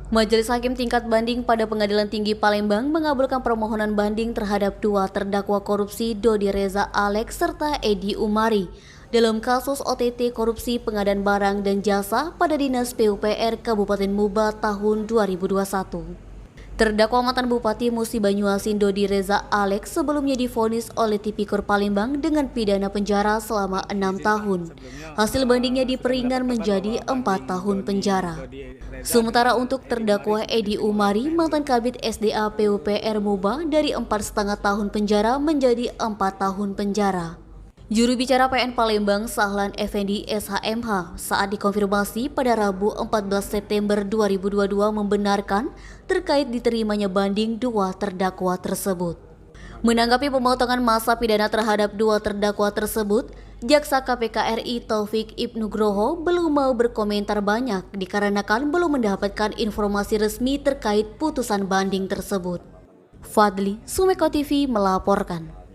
Majelis Hakim Tingkat Banding pada Pengadilan Tinggi Palembang mengabulkan permohonan banding terhadap dua terdakwa korupsi Dodi Reza Alex serta Edi Umari dalam kasus OTT korupsi pengadaan barang dan jasa pada Dinas PUPR Kabupaten Muba tahun 2021. Terdakwa mantan Bupati Musi Banyuasin Dodi Reza Alex sebelumnya divonis oleh Tipikor Palembang dengan pidana penjara selama 6 tahun. Hasil bandingnya diperingan menjadi 4 tahun penjara. Sementara untuk terdakwa Edi Umari, mantan Kabid SDA PUPR Muba, dari 4,5 tahun penjara menjadi 4 tahun penjara. Juru bicara PN Palembang Sahlan Effendi SHMH saat dikonfirmasi pada Rabu 14 September 2022 membenarkan terkait diterimanya banding dua terdakwa tersebut. Menanggapi pemotongan masa pidana terhadap dua terdakwa tersebut, Jaksa KPK RI Taufik Ibnugroho belum mau berkomentar banyak dikarenakan belum mendapatkan informasi resmi terkait putusan banding tersebut. Fadli, Sumeko TV melaporkan.